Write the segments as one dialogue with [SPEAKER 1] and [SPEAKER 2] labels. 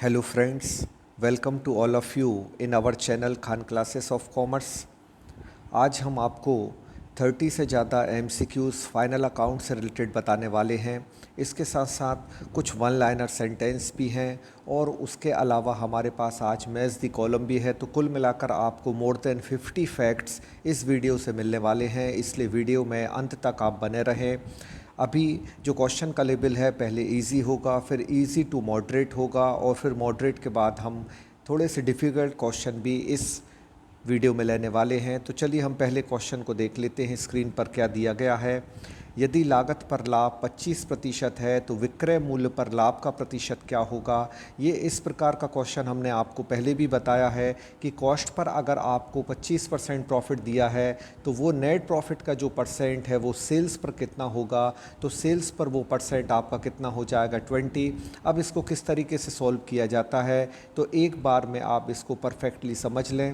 [SPEAKER 1] Hello friends, welcome to all of you in our channel Khan classes of commerce. आज हम आपको 30 से ज़्यादा MCQs फाइनल अकाउंट से रिलेटेड बताने वाले हैं। इसके साथ साथ कुछ वन लाइनर सेंटेंस भी हैं और उसके अलावा हमारे पास आज मैथ्स दी कॉलम भी है। तो कुल मिलाकर आपको मोर देन 50 फैक्ट्स इस वीडियो से मिलने वाले हैं, इसलिए वीडियो में अंत तक आप बने रहें। अभी जो क्वेश्चन का लेवल है पहले इजी होगा, फिर इजी टू मॉडरेट होगा और फिर मॉडरेट के बाद हम थोड़े से डिफ़िकल्ट क्वेश्चन भी इस वीडियो में लेने वाले हैं। तो चलिए हम पहले क्वेश्चन को देख लेते हैं। स्क्रीन पर क्या दिया गया है। यदि लागत पर लाभ 25% है तो विक्रय मूल्य पर लाभ का प्रतिशत क्या होगा। ये इस प्रकार का क्वेश्चन हमने आपको पहले भी बताया है कि कॉस्ट पर अगर आपको 25% प्रॉफिट दिया है तो वो नेट प्रॉफिट का जो परसेंट है वो सेल्स पर कितना होगा। तो सेल्स पर वो परसेंट आपका कितना हो जाएगा 20। अब इसको किस तरीके से सॉल्व किया जाता है तो एक बार में आप इसको परफेक्टली समझ लें।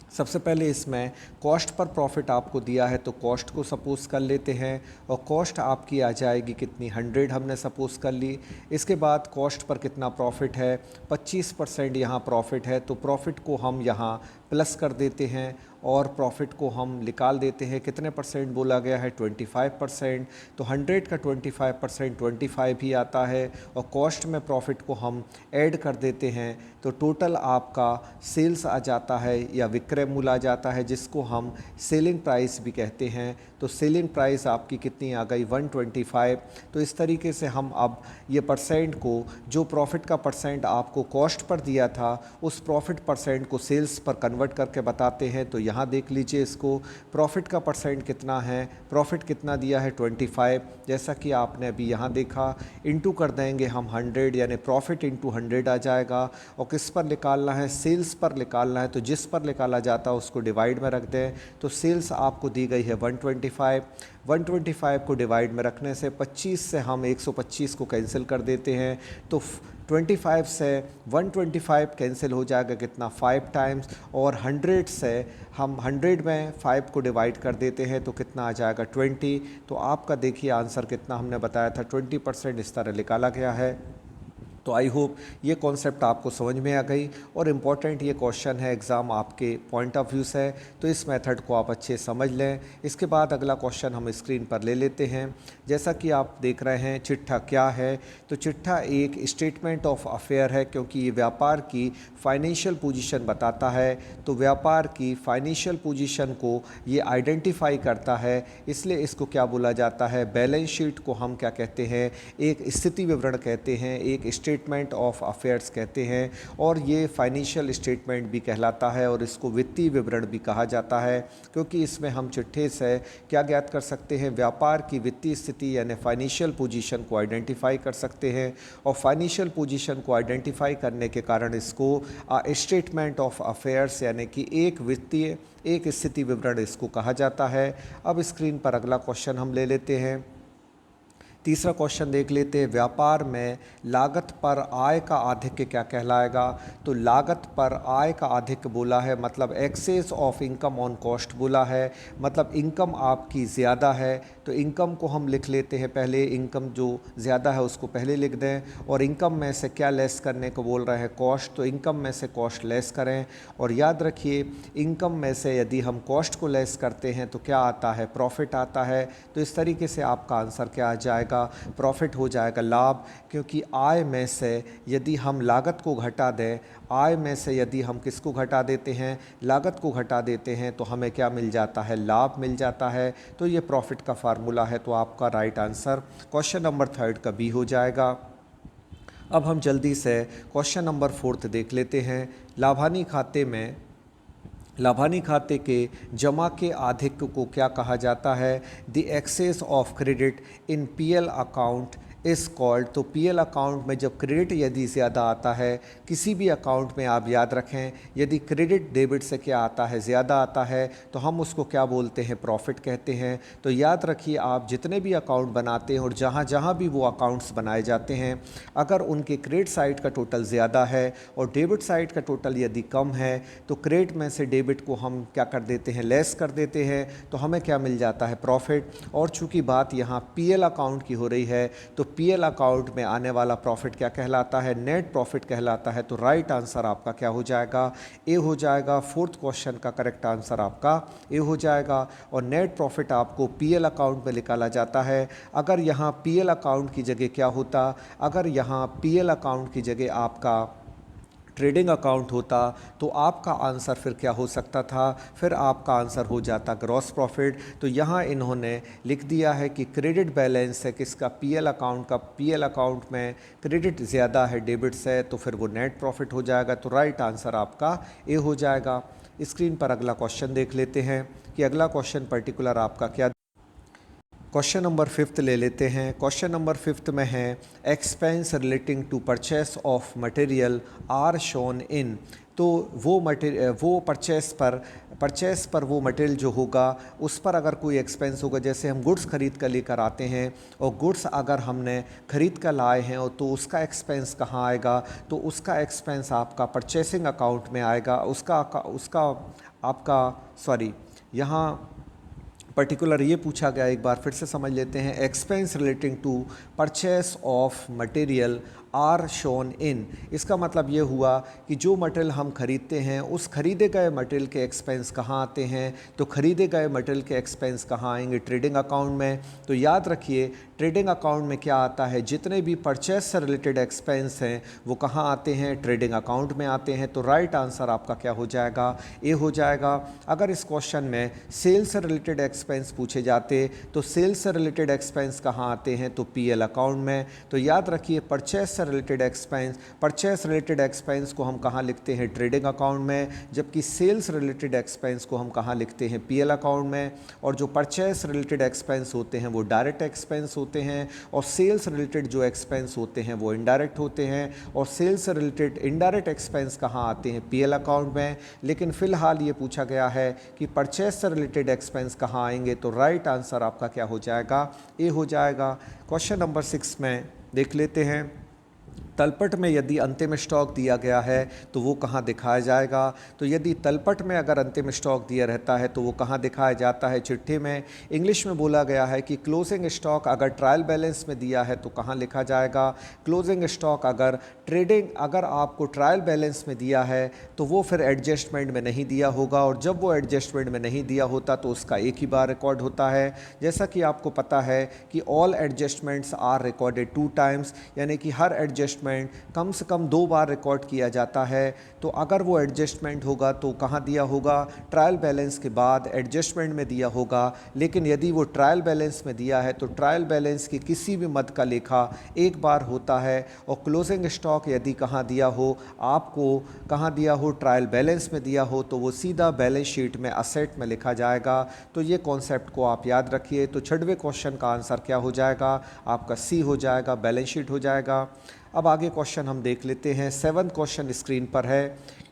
[SPEAKER 1] सबसे पहले इसमें कॉस्ट पर प्रॉफिट आपको दिया है तो कॉस्ट को सपोज़ कर लेते हैं और कॉस्ट आपकी आ जाएगी कितनी 100 हमने सपोज़ कर ली। इसके बाद कॉस्ट पर कितना प्रॉफिट है 25% यहाँ प्रॉफिट है तो प्रॉफिट को हम यहाँ प्लस कर देते हैं और प्रॉफिट को हम निकाल देते हैं। कितने परसेंट बोला गया है 25%। तो 100 का 25% 25 ही आता है और कॉस्ट में प्रॉफिट को हम ऐड कर देते हैं तो टोटल आपका सेल्स आ जाता है या विक्रय मूल्य आ जाता है, जिसको हम सेलिंग प्राइस भी कहते हैं। तो सेलिंग प्राइस आपकी कितनी आ गई 125। तो इस तरीके से हम अब ये परसेंट को, जो प्रॉफिट का परसेंट आपको कॉस्ट पर दिया था उस प्रॉफिट परसेंट को सेल्स पर कन्वर्ट करके बताते हैं। तो यहाँ देख लीजिए इसको, प्रॉफिट का परसेंट कितना है, प्रॉफिट कितना दिया है 25, जैसा कि आपने अभी यहाँ देखा। इनटू कर देंगे हम 100 यानी प्रॉफिट इंटू 100 आ जाएगा और किस पर निकालना है सेल्स पर निकालना है। तो जिस पर निकाला जाता है उसको डिवाइड में रख दें। तो सेल्स आपको दी गई है 125। 125 को डिवाइड में रखने से 25 से हम 125 को कैंसिल कर देते हैं तो 25 से 125 कैंसिल हो जाएगा कितना 5 टाइम्स और 100 से हम 100 में 5 को डिवाइड कर देते हैं तो कितना आ जाएगा 20। तो आपका देखिए आंसर कितना हमने बताया था 20% इस तरह निकाला गया है। तो आई होप ये कॉन्सेप्ट आपको समझ में आ गई और इम्पॉर्टेंट ये क्वेश्चन है एग्ज़ाम आपके पॉइंट ऑफ व्यू से, तो इस मेथड को आप अच्छे समझ लें। इसके बाद अगला क्वेश्चन हम स्क्रीन पर ले लेते हैं। जैसा कि आप देख रहे हैं चिट्ठा क्या है, तो चिट्ठा एक स्टेटमेंट ऑफ अफेयर है क्योंकि ये व्यापार की फाइनेंशियल पोजीशन बताता है। तो व्यापार की फाइनेंशियल पोजीशन को ये आइडेंटिफाई करता है, इसलिए इसको क्या बोला जाता है, बैलेंस शीट को हम क्या कहते हैं, एक स्थिति विवरण कहते हैं, एक स्टेटमेंट ऑफ अफेयर्स कहते हैं और ये फाइनेंशियल स्टेटमेंट भी कहलाता है और इसको वित्तीय विवरण भी कहा जाता है क्योंकि इसमें हम चिट्ठे से क्या ज्ञात कर सकते हैं, व्यापार की वित्तीय स्थिति यानी फाइनेंशियल पोजीशन को आइडेंटिफाई कर सकते हैं और फाइनेंशियल पोजीशन को आइडेंटिफाई करने के कारण इसको स्टेटमेंट ऑफ अफेयर्स यानी कि एक स्थिति विवरण इसको कहा जाता है। अब स्क्रीन पर अगला क्वेश्चन हम ले लेते हैं। तीसरा क्वेश्चन देख लेते हैं। व्यापार में लागत पर आय का आधिक्य क्या कहलाएगा। तो लागत पर आय का आधिक्य बोला है मतलब excess of income on cost बोला है, मतलब इनकम आपकी ज़्यादा है तो इनकम को हम लिख लेते हैं पहले, इनकम जो ज़्यादा है उसको पहले लिख दें और इनकम में से क्या लेस करने को बोल रहे हैं कॉस्ट, तो इनकम में से कॉस्ट लेस करें और याद रखिए इनकम में से यदि हम कॉस्ट को लेस करते हैं तो क्या आता है प्रॉफिट आता है। तो इस तरीके से आपका आंसर क्या आ जाएगा, प्रॉफिट हो जाएगा लाभ, क्योंकि आय में से यदि हम लागत को घटा दें, आय में से यदि हम किसको घटा देते हैं लागत को घटा देते हैं तो हमें क्या मिल जाता है लाभ मिल जाता है। तो ये प्रॉफिट का फार्मूला है। तो आपका राइट आंसर क्वेश्चन नंबर 3 का बी हो जाएगा। अब हम जल्दी से क्वेश्चन नंबर 4 देख लेते हैं। लाभानी खाते के जमा के आधिक्य को क्या कहा जाता है, the excess of credit in PL account is called. तो पीएल अकाउंट में जब क्रेडिट यदि ज़्यादा आता है किसी भी अकाउंट में, आप याद रखें यदि क्रेडिट डेबिट से क्या आता है ज़्यादा आता है तो हम उसको क्या बोलते हैं प्रॉफिट कहते हैं। तो याद रखिए आप जितने भी अकाउंट बनाते हैं और जहाँ जहाँ भी वो अकाउंट्स बनाए जाते हैं, अगर उनके क्रेडिट साइड का टोटल ज़्यादा है और डेबिट साइड का टोटल यदि कम है तो क्रेडिट में से डेबिट को हम क्या कर देते हैं लेस कर देते हैं तो हमें क्या मिल जाता है प्रॉफिट। और चूँकि बात यहाँ पीएल अकाउंट की हो रही है तो पीएल अकाउंट में आने वाला प्रॉफिट क्या कहलाता है? नेट प्रॉफिट कहलाता है। तो राइट आंसर आपका क्या हो जाएगा? ए हो जाएगा। फोर्थ क्वेश्चन का करेक्ट आंसर आपका ए हो जाएगा। और नेट प्रॉफिट आपको पीएल अकाउंट में निकाला जाता है। अगर यहाँ पीएल अकाउंट की जगह क्या होता? अगर यहाँ पीएल अकाउंट की जगह आपका ट्रेडिंग अकाउंट होता तो आपका आंसर फिर क्या हो सकता था? फिर आपका आंसर हो जाता ग्रॉस प्रॉफिट। तो यहाँ इन्होंने लिख दिया है कि क्रेडिट बैलेंस है किसका? पीएल अकाउंट का। पीएल अकाउंट में क्रेडिट ज़्यादा है डेबिट से, तो फिर वो नेट प्रॉफिट हो जाएगा। तो राइट आंसर आपका ए हो जाएगा। स्क्रीन पर अगला क्वेश्चन देख लेते हैं कि अगला क्वेश्चन पर्टिकुलर आपका क्या। क्वेश्चन नंबर 5 ले लेते हैं। क्वेश्चन नंबर 5 में है expense relating to purchase of material are shown in. तो वो परचेस पर वो मटेरियल जो होगा उस पर अगर कोई एक्सपेंस होगा, जैसे हम गुड्स खरीद कर लेकर आते हैं और गुड्स अगर हमने खरीद कर लाए हैं और तो उसका एक्सपेंस कहाँ आएगा? तो उसका एक्सपेंस आपका परचेसिंग अकाउंट में आएगा। उसका आपका सॉरी यहाँ पर्टिकुलर ये पूछा गया, एक बार फिर से समझ लेते हैं। Expense relating to purchase of material are shown in. इसका मतलब ये हुआ कि जो मटेरियल हम खरीदते हैं उस खरीदे गए मटेरियल के एक्सपेंस कहाँ आते हैं? तो खरीदे गए मटेरियल के एक्सपेंस कहाँ आएंगे? ट्रेडिंग अकाउंट में। तो याद रखिए ट्रेडिंग अकाउंट में क्या आता है? जितने भी परचेस से रिलेटेड एक्सपेंस हैं वो कहाँ आते हैं? ट्रेडिंग अकाउंट में आते हैं। तो राइट आंसर आपका क्या हो जाएगा? ए हो जाएगा। अगर इस क्वेश्चन में सेल्स से रिलेटेड एक्सपेंस पूछे जाते तो सेल्स से रिलेटेड एक्सपेंस कहाँ आते हैं? तो पीएल अकाउंट में। तो याद रखिए परचेस से रिलेटेड एक्सपेंस को हम कहाँ लिखते हैं? ट्रेडिंग अकाउंट में। जबकि सेल्स रिलेटेड एक्सपेंस को हम कहाँ लिखते हैं? पीएल अकाउंट में। और जो परचेस रिलेटेड एक्सपेंस होते हैं वो डायरेक्ट एक्सपेंस होते हैं और सेल्स रिलेटेड जो एक्सपेंस होते हैं वो इनडायरेक्ट होते हैं। और सेल्स से रिलेटेड इनडायरेक्ट एक्सपेंस कहाँ आते हैं? पीएल अकाउंट में। लेकिन फ़िलहाल ये पूछा गया है कि परचेस से रिलेटेड एक्सपेंस कहाँ आएंगे? तो राइट आंसर आपका क्या हो जाएगा? ए हो जाएगा। क्वेश्चन नंबर 6 में देख लेते हैं। तलपट में यदि अंतिम स्टॉक दिया गया है तो वो कहाँ दिखाया जाएगा? तो यदि तलपट में अगर अंतिम स्टॉक दिया रहता है तो वो कहाँ दिखाया जाता है? चिट्ठी में। इंग्लिश में बोला गया है कि क्लोजिंग स्टॉक अगर ट्रायल बैलेंस में दिया है तो कहाँ लिखा जाएगा? क्लोजिंग स्टॉक अगर आपको ट्रायल बैलेंस में दिया है तो वो फिर एडजस्टमेंट में नहीं दिया होगा, और जब वो एडजस्टमेंट में नहीं दिया होता तो उसका एक ही बार रिकॉर्ड होता है। जैसा कि आपको पता है कि all adjustments are recorded 2 times, यानी कि हर एडजस्टमेंट कम से कम 2 बार रिकॉर्ड किया जाता है। तो अगर वो एडजस्टमेंट होगा तो कहाँ दिया होगा? ट्रायल बैलेंस के बाद एडजस्टमेंट में दिया होगा। लेकिन यदि वो ट्रायल बैलेंस में दिया है तो ट्रायल बैलेंस की किसी भी मद का लेखा एक बार होता है। और क्लोजिंग स्टॉक यदि कहाँ दिया हो, आपको कहाँ दिया हो, ट्रायल बैलेंस में दिया हो, तो वो सीधा बैलेंस शीट में असेट में लिखा जाएगा। तो ये कॉन्सेप्ट को आप याद रखिए। तो 6वें क्वेश्चन का आंसर क्या हो जाएगा? आपका सी हो जाएगा, बैलेंस शीट हो जाएगा। अब आगे क्वेश्चन हम देख लेते हैं। 7वां क्वेश्चन स्क्रीन पर है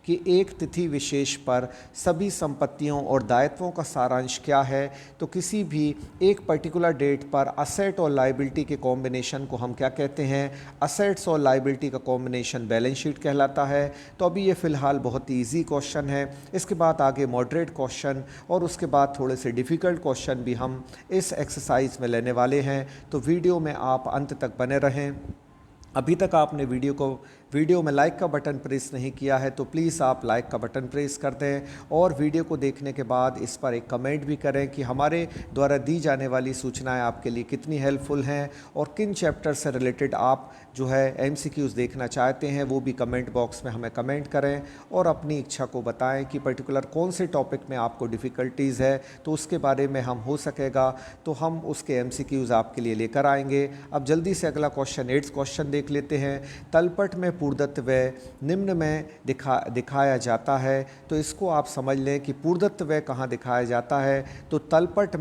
[SPEAKER 1] कि एक तिथि विशेष पर सभी संपत्तियों और दायित्वों का सारांश क्या है? तो किसी भी एक पर्टिकुलर डेट पर असेट और लायबिलिटी के कॉम्बिनेशन को हम क्या कहते हैं? असेट्स और लायबिलिटी का कॉम्बिनेशन बैलेंस शीट कहलाता है। तो अभी ये फ़िलहाल बहुत ही ईजी क्वेश्चन है। इसके बाद आगे मॉडरेट क्वेश्चन और उसके बाद थोड़े से डिफ़िकल्ट क्वेश्चन भी हम इस एक्सरसाइज में लेने वाले हैं। तो वीडियो में आप अंत तक बने रहें। अभी तक आपने वीडियो में लाइक का बटन प्रेस नहीं किया है तो प्लीज़ आप लाइक का बटन प्रेस कर दें, और वीडियो को देखने के बाद इस पर एक कमेंट भी करें कि हमारे द्वारा दी जाने वाली सूचनाएं आपके लिए कितनी हेल्पफुल हैं और किन चैप्टर से रिलेटेड आप जो है एमसीक्यूज़ देखना चाहते हैं वो भी कमेंट बॉक्स में हमें कमेंट करें और अपनी इच्छा को बताएं कि पर्टिकुलर कौन से टॉपिक में आपको डिफ़िकल्टीज़ है, तो उसके बारे में हम हो सकेगा तो हम उसके एमसीक्यूज़ आपके लिए लेकर आएंगे। अब जल्दी से अगला क्वेश्चन 8 क्वेश्चन देख लेते हैं। तलपट में पूर्वदत्त व्यय निम्न में दिखाया जाता है। तो इसको आप समझ लें कि पूर्वदत्त व्यय कहाँ दिखाया जाता है? तो तलपट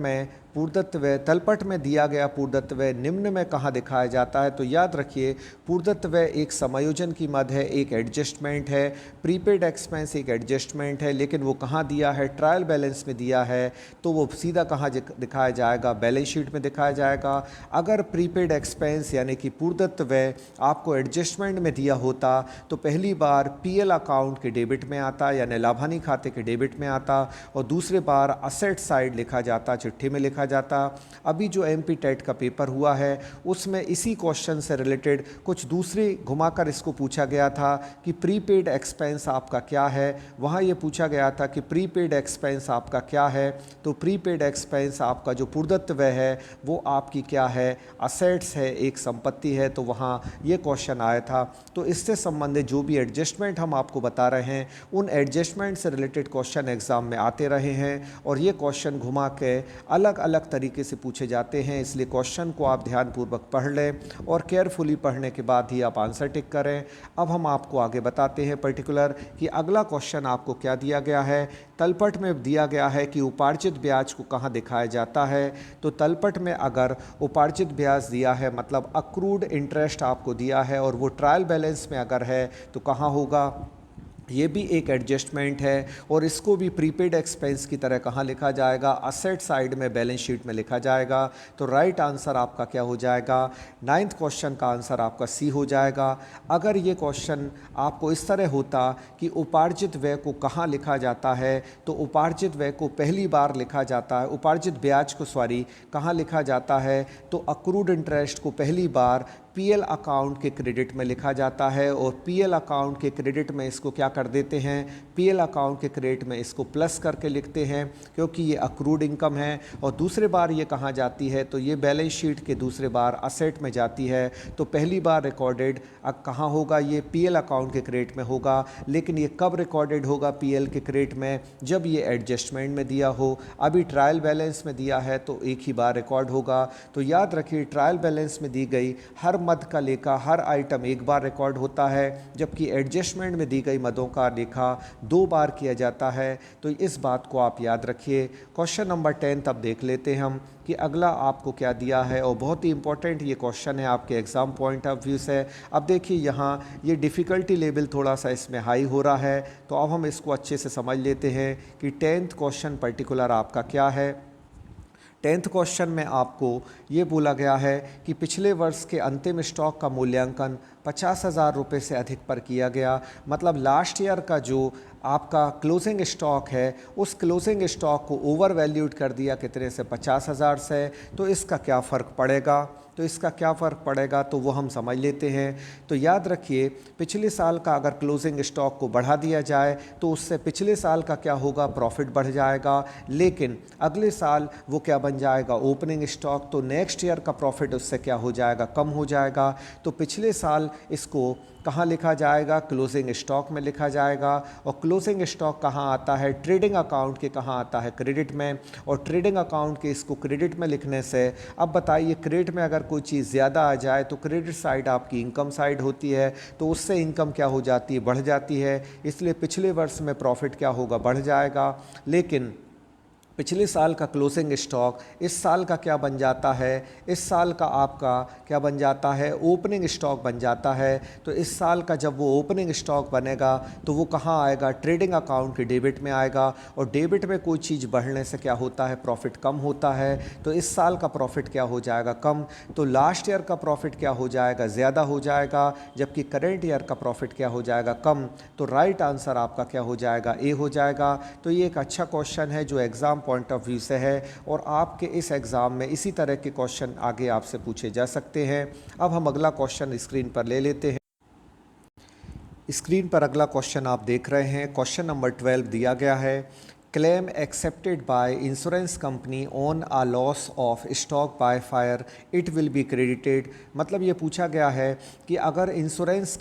[SPEAKER 1] में दिया गया पूर्वदत्त व्यय निम्न में कहाँ दिखाया जाता है? तो याद रखिए पूर्वदत्त व्यय एक समायोजन की मद है, एक एडजस्टमेंट है। प्रीपेड एक्सपेंस एक एडजस्टमेंट है, लेकिन वो कहाँ दिया है? ट्रायल बैलेंस में दिया है। तो वो सीधा कहाँ दिखाया जाएगा? बैलेंस शीट में दिखाया जाएगा। अगर प्रीपेड एक्सपेंस यानी कि पूर्वदत्त व्यय आपको एडजस्टमेंट में दिया होता तो पहली बार पीएल अकाउंट के डेबिट में आता, यानी लाभानी खाते के डेबिट में आता, और दूसरे बार असेट साइड लिखा जाता, चिट्ठी में लिखा लिखा जाता। अभी जो एमपी टेट का पेपर हुआ है उसमें इसी क्वेश्चन से रिलेटेड कुछ दूसरी घुमाकर इसको पूछा गया था कि प्रीपेड एक्सपेंस आपका क्या है। वहाँ ये पूछा गया था कि प्रीपेड एक्सपेंस आपका क्या है, तो प्रीपेड एक्सपेंस आपका जो पूर्वदत्त व्यय है वो आपकी क्या है, असेट्स है, एक संपत्ति है। तो वहाँ ये क्वेश्चन आया था। तो इससे संबंधित जो भी एडजस्टमेंट हम आपको बता रहे हैं उन एडजस्टमेंट से रिलेटेड क्वेश्चन एग्ज़ाम में आते रहे हैं और ये क्वेश्चन घुमा के अलग अलग तरीके से पूछे जाते हैं। इसलिए क्वेश्चन को आप ध्यानपूर्वक पढ़ लें और केयरफुली पढ़ने के बाद ही आप आंसर टिक करें। अब हम आपको आगे बताते हैं पर्टिकुलर कि अगला क्वेश्चन आपको क्या दिया गया है। तलपट में दिया गया है कि उपार्जित ब्याज को कहाँ दिखाया जाता है। तो तलपट में अगर उपार्जित ब्याज दिया है मतलब अक्रूड इंटरेस्ट आपको दिया है और वो ट्रायल बैलेंस में अगर है तो कहाँ होगा, ये भी एक एडजस्टमेंट है। और इसको भी प्रीपेड एक्सपेंस की तरह कहाँ लिखा जाएगा, असेट साइड में बैलेंस शीट में लिखा जाएगा। तो राइट आंसर आपका क्या हो जाएगा, 9th क्वेश्चन का आंसर आपका सी हो जाएगा। अगर ये क्वेश्चन आपको इस तरह होता कि उपार्जित व्यय को कहाँ लिखा जाता है, तो उपार्जित व्यय को पहली बार लिखा जाता है, उपार्जित ब्याज को कहाँ लिखा जाता है, तो अक्रूड इंटरेस्ट को पहली बार पीएल अकाउंट के क्रेडिट में लिखा जाता है। और पीएल अकाउंट के क्रेडिट में इसको क्या कर देते हैं, पीएल अकाउंट के क्रेडिट में इसको प्लस करके लिखते हैं क्योंकि ये अक्रूड इनकम है। और दूसरे बार ये कहाँ जाती है, तो ये बैलेंस शीट के दूसरे बार असेट में जाती है। तो पहली बार रिकॉर्डेड कहाँ होगा, ये पीएल अकाउंट के क्रेडिट में होगा। लेकिन ये कब रिकॉर्डेड होगा पीएल के क्रेडिट में, जब ये एडजस्टमेंट में दिया हो। अभी ट्रायल बैलेंस में दिया है तो एक ही बार रिकॉर्ड होगा। तो याद रखिए ट्रायल बैलेंस में दी गई हर मद का लेखा, हर आइटम एक बार रिकॉर्ड होता है, जबकि एडजस्टमेंट में दी गई मदों का लेखा 2 बार किया जाता है। तो इस बात को आप याद रखिए। क्वेश्चन नंबर 10 अब देख लेते हैं हम कि अगला आपको क्या दिया है और बहुत ही इंपॉर्टेंट ये क्वेश्चन है आपके एग्ज़ाम पॉइंट ऑफ व्यू से। अब देखिए यहाँ ये डिफ़िकल्टी लेवल थोड़ा सा इसमें हाई हो रहा है, तो अब हम इसको अच्छे से समझ लेते हैं कि 10th क्वेश्चन पर्टिकुलर आपका क्या है। 10th क्वेश्चन में आपको ये बोला गया है कि पिछले वर्ष के अंतिम स्टॉक का मूल्यांकन 50,000 रुपये से अधिक पर किया गया। मतलब लास्ट ईयर का जो आपका क्लोजिंग स्टॉक है उस क्लोजिंग स्टॉक को ओवर वैल्यूड कर दिया कितने से, 50,000 से। तो इसका क्या फ़र्क पड़ेगा, तो इसका क्या फ़र्क पड़ेगा तो वो हम समझ लेते हैं। तो याद रखिए पिछले साल का अगर क्लोजिंग स्टॉक को बढ़ा दिया जाए तो उससे पिछले साल का क्या होगा, प्रॉफिट बढ़ जाएगा। लेकिन अगले साल वो क्या बन जाएगा, ओपनिंग स्टॉक, तो नेक्स्ट ईयर का प्रॉफिट उससे क्या हो जाएगा, कम हो जाएगा। तो पिछले साल इसको कहाँ लिखा जाएगा, क्लोजिंग स्टॉक में लिखा जाएगा। और क्लोजिंग स्टॉक कहाँ आता है, ट्रेडिंग अकाउंट के कहाँ आता है, क्रेडिट में। और ट्रेडिंग अकाउंट के इसको क्रेडिट में लिखने से, अब बताइए क्रेडिट में अगर कोई चीज़ ज़्यादा आ जाए तो क्रेडिट साइड आपकी इनकम साइड होती है, तो उससे इनकम क्या हो जाती है, बढ़ जाती है। इसलिए पिछले वर्ष में प्रॉफिट क्या होगा, बढ़ जाएगा। लेकिन पिछले साल का क्लोजिंग स्टॉक इस साल का क्या बन जाता है, इस साल का आपका क्या बन जाता है, ओपनिंग स्टॉक बन जाता है। तो इस साल का जब वो ओपनिंग स्टॉक बनेगा तो वो कहाँ आएगा, ट्रेडिंग अकाउंट के डेबिट में आएगा। और डेबिट में कोई चीज़ बढ़ने से क्या होता है, प्रॉफिट कम होता है। तो इस साल का प्रॉफिट क्या हो जाएगा, कम। तो लास्ट ईयर का प्रॉफिट क्या हो जाएगा, ज़्यादा हो जाएगा, जबकि करेंट ईयर का प्रॉफिट क्या हो जाएगा, कम। तो राइट आंसर आपका क्या हो जाएगा, ए हो जाएगा। तो ये एक अच्छा क्वेश्चन है जो एग्ज़ाम पॉइंट ऑफ व्यू से है और आपके इस एग्ज़ाम में इसी तरह के क्वेश्चन आगे आपसे पूछे जा सकते हैं। अब हम अगला क्वेश्चन स्क्रीन पर ले लेते हैं। स्क्रीन पर अगला क्वेश्चन आप देख रहे हैं, क्वेश्चन नंबर 12 दिया गया है। Claim accepted by insurance company on a loss of stock by fire it will be credited. मतलब ये पूछा गया है कि अगर इंश्योरेंस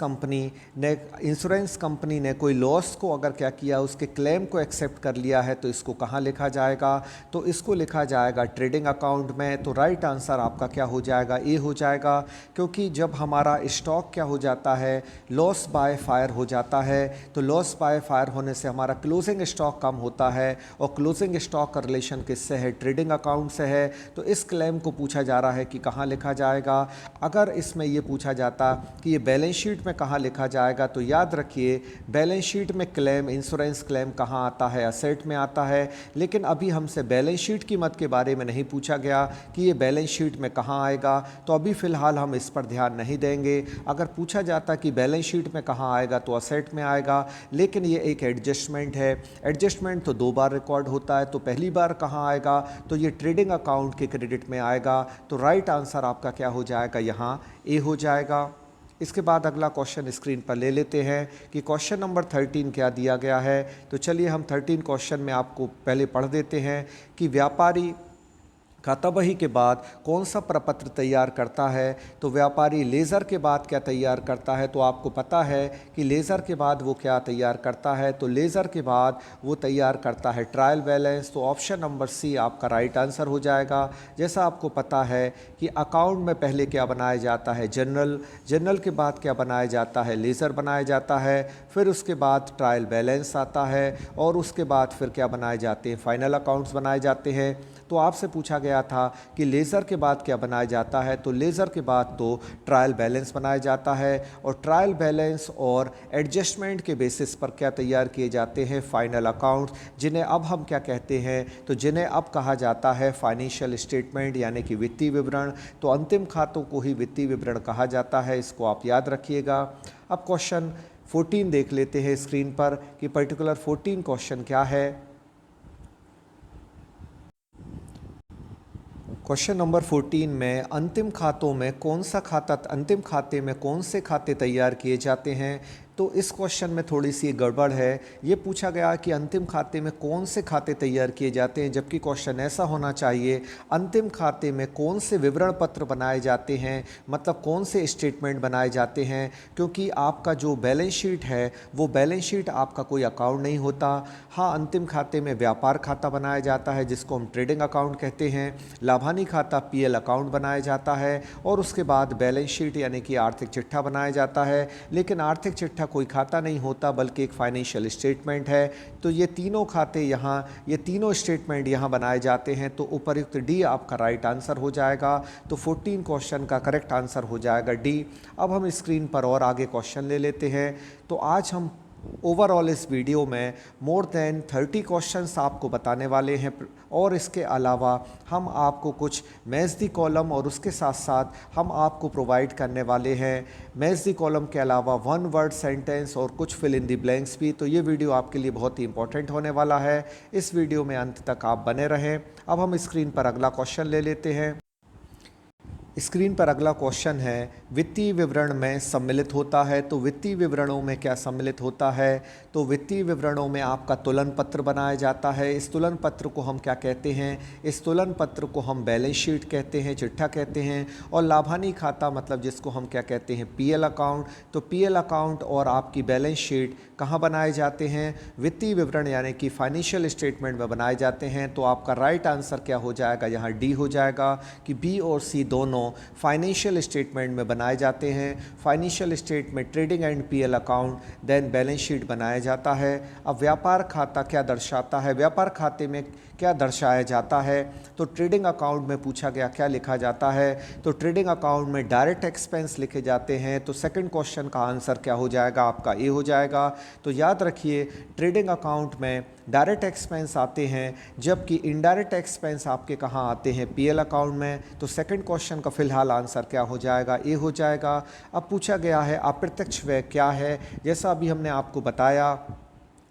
[SPEAKER 1] कंपनी ने कोई लॉस को अगर क्या किया, उसके क्लेम को एक्सेप्ट कर लिया है, तो इसको कहाँ लिखा जाएगा, तो इसको लिखा जाएगा ट्रेडिंग अकाउंट में। तो राइट आंसर आपका क्या हो जाएगा, ए हो जाएगा। क्योंकि जब हमारा स्टॉक क्या हो जाता है, लॉस बाय फायर हो जाता है, तो लॉस बाय फायर होने से हमारा क्लोजिंग स्टॉक कम होता है और क्लोजिंग स्टॉक का रिलेशन किससे है, ट्रेडिंग अकाउंट से है। तो इस क्लेम को पूछा जा रहा है कि कहाँ लिखा जाएगा। अगर इसमें ये पूछा जाता कि ये बैलेंस शीट में कहाँ लिखा जाएगा, तो याद रखिए बैलेंस शीट में क्लेम, इंश्योरेंस क्लेम कहाँ आता है, असेट में आता है। लेकिन अभी हमसे बैलेंस शीट की मद के बारे में नहीं पूछा गया कि ये बैलेंस शीट में कहाँ आएगा, तो अभी फ़िलहाल हम इस पर ध्यान नहीं देंगे। अगर पूछा जाता कि बैलेंस शीट में कहाँ आएगा तो असेट में आएगा। लेकिन ये एक एडजस्टमेंट है, एडजस्टमेंट तो 2 बार रिकॉर्ड होता है, तो पहली बार कहाँ आएगा, तो ये ट्रेडिंग अकाउंट के क्रेडिट में आएगा। तो राइट आंसर आपका क्या हो जाएगा, यहाँ ए हो जाएगा। इसके बाद अगला क्वेश्चन स्क्रीन पर ले लेते हैं कि क्वेश्चन नंबर 13 क्या दिया गया है। तो चलिए हम 13 क्वेश्चन में आपको पहले पढ़ देते हैं कि व्यापारी खाता बही के बाद कौन सा प्रपत्र तैयार करता है। तो व्यापारी लेज़र के बाद क्या तैयार करता है, तो आपको पता है कि लेज़र के बाद वो क्या तैयार करता है, तो लेज़र के बाद वो तैयार करता है ट्रायल बैलेंस। तो ऑप्शन नंबर सी आपका राइट आंसर हो जाएगा। जैसा आपको पता है कि अकाउंट में पहले क्या बनाया जाता है, जनरल, जनरल के बाद क्या बनाया जाता है, लेज़र बनाया जाता है, फिर उसके बाद ट्रायल बैलेंस आता है और उसके बाद फिर क्या बनाए जाते हैं, फाइनल अकाउंट्स बनाए जाते हैं। तो आपसे पूछा गया था कि लेज़र के बाद क्या बनाया जाता है, तो लेज़र के बाद तो ट्रायल बैलेंस बनाया जाता है और ट्रायल बैलेंस और एडजस्टमेंट के बेसिस पर क्या तैयार किए जाते हैं, फाइनल अकाउंट्स, जिन्हें अब हम क्या कहते हैं, तो जिन्हें अब कहा जाता है फाइनेंशियल स्टेटमेंट यानी कि वित्तीय विवरण। तो अंतिम खातों को ही वित्तीय विवरण कहा जाता है, इसको आप याद रखिएगा। अब क्वेश्चन 14 देख लेते हैं स्क्रीन पर कि पर्टिकुलर 14 क्वेश्चन क्या है। क्वेश्चन नंबर 14 में अंतिम खातों में कौन सा खाता, अंतिम खाते में कौन से खाते तैयार किए जाते हैं। तो इस क्वेश्चन में थोड़ी सी गड़बड़ है। ये पूछा गया कि अंतिम खाते में कौन से खाते तैयार किए जाते हैं, जबकि क्वेश्चन ऐसा होना चाहिए अंतिम खाते में कौन से विवरण पत्र बनाए जाते हैं, मतलब कौन से स्टेटमेंट बनाए जाते हैं। क्योंकि आपका जो बैलेंस शीट है वो बैलेंस शीट आपका कोई अकाउंट नहीं होता। हाँ, अंतिम खाते में व्यापार खाता बनाया जाता है जिसको हम ट्रेडिंग अकाउंट कहते हैं, लाभानी खाता पीएल अकाउंट बनाया जाता है और उसके बाद बैलेंस शीट यानी कि आर्थिक चिट्ठा बनाया जाता है। लेकिन आर्थिक चिट्ठा कोई खाता नहीं होता बल्कि एक फाइनेंशियल स्टेटमेंट है। तो ये तीनों खाते यहाँ, ये तीनों स्टेटमेंट यहाँ बनाए जाते हैं। तो उपर्युक्त डी आपका राइट आंसर हो जाएगा। तो 14 क्वेश्चन का करेक्ट आंसर हो जाएगा डी। अब हम स्क्रीन पर और आगे क्वेश्चन ले लेते हैं। तो आज हम ओवरऑल इस वीडियो में मोर देन 30 क्वेश्चंस आपको बताने वाले हैं और इसके अलावा हम आपको कुछ मैच द कॉलम और उसके साथ साथ हम आपको प्रोवाइड करने वाले हैं मैच द कॉलम के अलावा 1 वर्ड सेंटेंस और कुछ फिल इन द ब्लैंक्स भी। तो ये वीडियो आपके लिए बहुत ही इंपॉर्टेंट होने वाला है। इस वीडियो में अंत तक आप बने रहें। अब हम स्क्रीन पर अगला क्वेश्चन ले लेते हैं। स्क्रीन पर अगला क्वेश्चन है वित्तीय विवरण में सम्मिलित होता है। तो वित्तीय विवरणों में क्या सम्मिलित होता है, तो वित्तीय विवरणों में आपका तुलन पत्र बनाया जाता है। इस तुलन पत्र को हम क्या कहते हैं, इस तुलन पत्र को हम बैलेंस शीट कहते हैं, चिट्ठा कहते हैं। और लाभानी खाता मतलब जिसको हम क्या कहते हैं, पीएल अकाउंट। तो पीएल अकाउंट और आपकी बैलेंस शीट कहाँ बनाए जाते हैं, वित्तीय विवरण यानी कि फाइनेंशियल स्टेटमेंट में बनाए जाते हैं। तो आपका राइट आंसर क्या हो जाएगा, यहाँ डी हो जाएगा कि बी और सी दोनों फाइनेंशियल स्टेटमेंट में बनाए जाते हैं। Financial statement trading and PL account then balance sheet बनाया जाता है। अब व्यापार खाता क्या दर्शाता है, व्यापार खाते में क्या दर्शाया जाता है। तो ट्रेडिंग अकाउंट में पूछा गया क्या लिखा जाता है, तो ट्रेडिंग अकाउंट में डायरेक्ट एक्सपेंस लिखे जाते हैं। तो सेकंड क्वेश्चन का आंसर क्या हो जाएगा, आपका ए हो जाएगा। तो याद रखिए ट्रेडिंग अकाउंट में डायरेक्ट एक्सपेंस आते हैं जबकि इनडायरेक्ट एक्सपेंस आपके कहाँ आते हैं, पीएल अकाउंट में। तो सेकंड क्वेश्चन का फिलहाल आंसर क्या हो जाएगा, ए हो जाएगा। अब पूछा गया है अप्रत्यक्ष व्यय क्या है। जैसा अभी हमने आपको बताया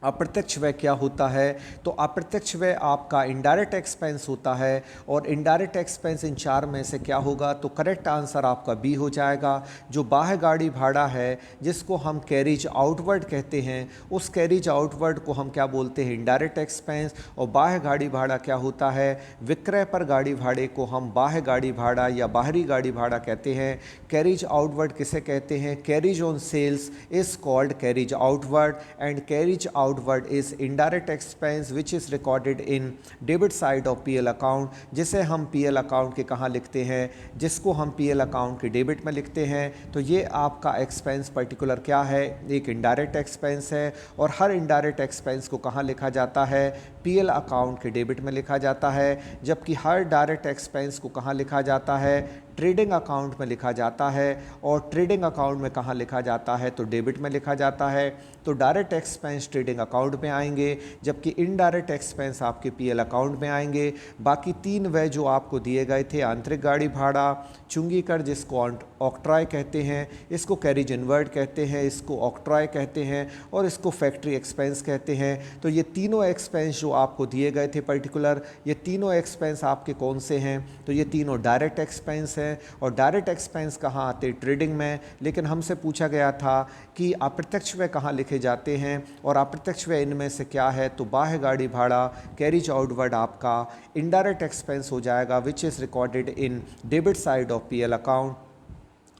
[SPEAKER 1] अप्रत्यक्ष व्यय क्या होता है, तो अप्रत्यक्ष व्यय आपका इनडायरेक्ट एक्सपेंस होता है और इनडायरेक्ट एक्सपेंस इन चार में से क्या होगा, तो करेक्ट आंसर आपका बी हो जाएगा। जो बाह्य गाड़ी भाड़ा है जिसको हम कैरिज आउटवर्ड कहते हैं, उस कैरिज आउटवर्ड को हम क्या बोलते हैं, इनडायरेक्ट एक्सपेंस। और बाह्य गाड़ी भाड़ा क्या होता है, विक्रय पर गाड़ी भाड़े को हम बाह्य गाड़ी भाड़ा या बाहरी गाड़ी भाड़ा कहते हैं। कैरिज आउटवर्ड किसे कहते हैं, carriage on sales is called carriage outward and carriage outward is indirect expense which is recorded in debit side of PL account, जिसे हम पीएल अकाउंट के कहाँ लिखते हैं, जिसको हम पीएल अकाउंट के डेबिट में लिखते हैं। तो ये आपका एक्सपेंस पर्टिकुलर क्या है, एक इनडायरेक्ट एक्सपेंस है। और हर इनडायरेक्ट एक्सपेंस को कहाँ लिखा जाता है, पीएल अकाउंट के डेबिट में लिखा जाता है। जबकि हर डायरेक्ट एक्सपेंस को कहाँ लिखा जाता है, ट्रेडिंग अकाउंट में लिखा जाता है। और ट्रेडिंग अकाउंट में कहाँ लिखा जाता है, तो डेबिट में लिखा जाता है। तो डायरेक्ट एक्सपेंस ट्रेडिंग अकाउंट में आएंगे, जबकि इनडायरेक्ट एक्सपेंस आपके पीएल अकाउंट में आएंगे। बाकी तीन वह जो आपको दिए गए थे, आंतरिक गाड़ी भाड़ा, चुंगी कर जिसको ऑक्ट्रॉय कहते हैं, इसको कैरिज इनवर्ड कहते हैं, इसको ऑक्ट्रॉय कहते हैं, और इसको फैक्ट्री एक्सपेंस कहते हैं। तो ये तीनों एक्सपेंस जो आपको दिए गए थे पर्टिकुलर, ये तीनों एक्सपेंस आपके कौन से हैं, तो ये तीनों डायरेक्ट एक्सपेंस हैं। और डायरेक्ट एक्सपेंस कहाँ आते, ट्रेडिंग में। लेकिन हमसे पूछा गया था कि अप्रत्यक्ष व्यय कहाँ लिखे जाते हैं, और अप्रत्यक्ष व्यय इनमें से क्या है, तो बाह्य गाड़ी भाड़ा, कैरिज आउटवर्ड आपका इनडायरेक्ट एक्सपेंस हो जाएगा, विच is recorded in debit side of PL account.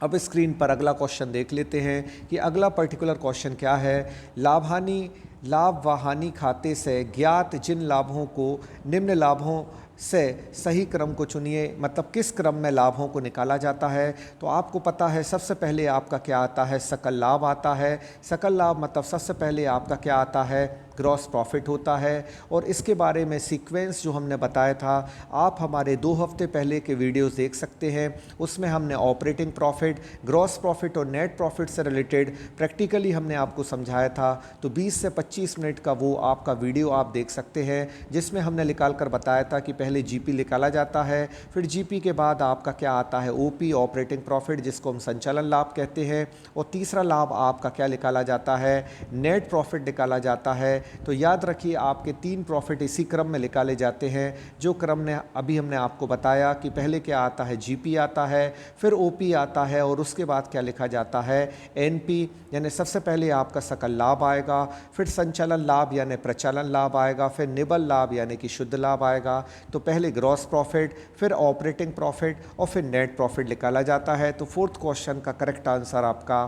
[SPEAKER 1] अब स्क्रीन पर अगला क्वेश्चन देख लेते हैं कि अगला पर्टिकुलर क्वेश्चन क्या है। लाभ व हानि खाते से ज्ञात जिन लाभों को निम्न लाभों से सही क्रम को चुनिए, मतलब किस क्रम में लाभों को निकाला जाता है। तो आपको पता है सबसे पहले आपका क्या आता है, सकल लाभ आता है। सकल लाभ मतलब सबसे पहले आपका क्या आता है, ग्रॉस प्रॉफिट होता है। और इसके बारे में सीक्वेंस जो हमने बताया था, आप हमारे 2 हफ्ते पहले के वीडियोस देख सकते हैं। उसमें हमने ऑपरेटिंग प्रॉफिट, ग्रॉस प्रॉफिट और नेट प्रॉफिट से रिलेटेड प्रैक्टिकली हमने आपको समझाया था। तो 20 से 25 मिनट का वो आपका वीडियो आप देख सकते हैं, जिसमें हमने निकाल कर बताया था कि पहले जीपी निकाला जाता है, फिर जीपी के बाद आपका क्या आता है, ओपी, ऑपरेटिंग प्रॉफिट, जिसको हम संचालन लाभ कहते हैं। और तीसरा लाभ आपका क्या निकाला जाता है, नेट प्रॉफिट निकाला जाता है। तो याद रखिए आपके 3 प्रॉफिट इसी क्रम में निकाले जाते हैं, जो क्रम ने अभी हमने आपको बताया कि पहले क्या आता है, जीपी आता है, फिर ओपी आता है, और उसके बाद क्या लिखा जाता है, एनपी, यानी सबसे पहले आपका सकल लाभ आएगा, फिर संचालन लाभ यानी प्रचालन लाभ आएगा, फिर निबल लाभ यानी कि शुद्ध लाभ आएगा। तो पहले ग्रॉस प्रॉफिट, फिर ऑपरेटिंग प्रॉफिट, और फिर नेट प्रॉफिट निकाला जाता है। तो 4th क्वेश्चन का करेक्ट आंसर आपका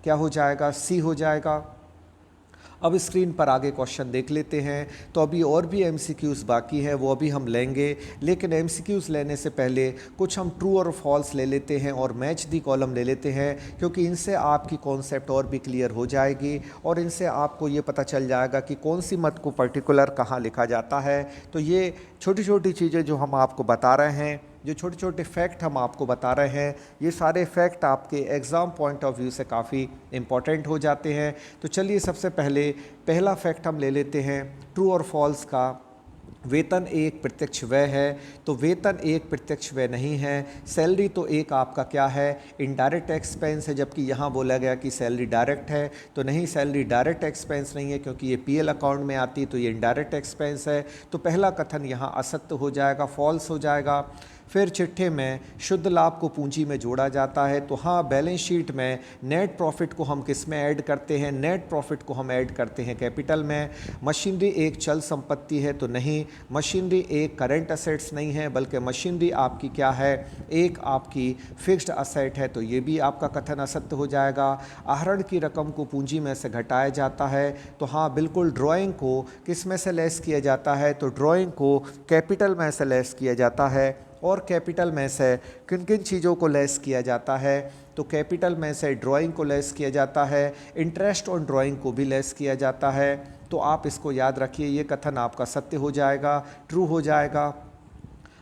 [SPEAKER 1] क्या हो जाएगा, सी हो जाएगा। अब स्क्रीन पर आगे क्वेश्चन देख लेते हैं। तो अभी और भी एमसीक्यूज़ बाकी हैं, वो अभी हम लेंगे, लेकिन एमसीक्यूज़ लेने से पहले कुछ हम ट्रू और फॉल्स ले लेते हैं और मैच दी कॉलम ले लेते हैं, क्योंकि इनसे आपकी कॉन्सेप्ट और भी क्लियर हो जाएगी, और इनसे आपको ये पता चल जाएगा कि कौन सी मत को पर्टिकुलर कहाँ लिखा जाता है। तो ये छोटी छोटी चीज़ें जो हम आपको बता रहे हैं, जो छोटे छोटे फैक्ट हम आपको बता रहे हैं, ये सारे फैक्ट आपके एग्ज़ाम पॉइंट ऑफ व्यू से काफ़ी इम्पॉर्टेंट हो जाते हैं। तो चलिए सबसे पहले पहला फैक्ट हम ले लेते हैं ट्रू और फॉल्स का। वेतन एक प्रत्यक्ष व्यय है, तो वेतन एक प्रत्यक्ष व्यय नहीं है। सैलरी तो एक आपका क्या है, इनडायरेक्ट एक्सपेंस है, जबकि यहाँ बोला गया कि सैलरी डायरेक्ट है। तो नहीं, सैलरी डायरेक्ट एक्सपेंस नहीं है, क्योंकि ये पीएल अकाउंट में आती है, तो ये इनडायरेक्ट एक्सपेंस है। तो पहला कथन यहाँ असत्य हो जाएगा, फॉल्स हो जाएगा। फिर चिट्ठे में शुद्ध लाभ को पूंजी में जोड़ा जाता है, तो हाँ, बैलेंस शीट में नेट प्रॉफिट को हम किस में ऐड करते हैं, नेट प्रॉफिट को हम ऐड करते हैं कैपिटल में। मशीनरी एक चल संपत्ति है, तो नहीं, मशीनरी एक करंट असेट्स नहीं है, बल्कि मशीनरी आपकी क्या है, एक आपकी फिक्स्ड असेट है। तो ये भी आपका कथन असत्य हो जाएगा। आहरण की रकम को पूंजी में से घटाया जाता है, तो हाँ बिल्कुल, ड्राइंग को किस में से लेस किया जाता है, तो ड्राइंग को कैपिटल में से लेस किया जाता है। और कैपिटल में से किन किन चीज़ों को लेस किया जाता है, तो कैपिटल में से ड्राइंग को लेस किया जाता है, इंटरेस्ट ऑन ड्राइंग को भी लेस किया जाता है। तो आप इसको याद रखिए, ये कथन आपका सत्य हो जाएगा, ट्रू हो जाएगा।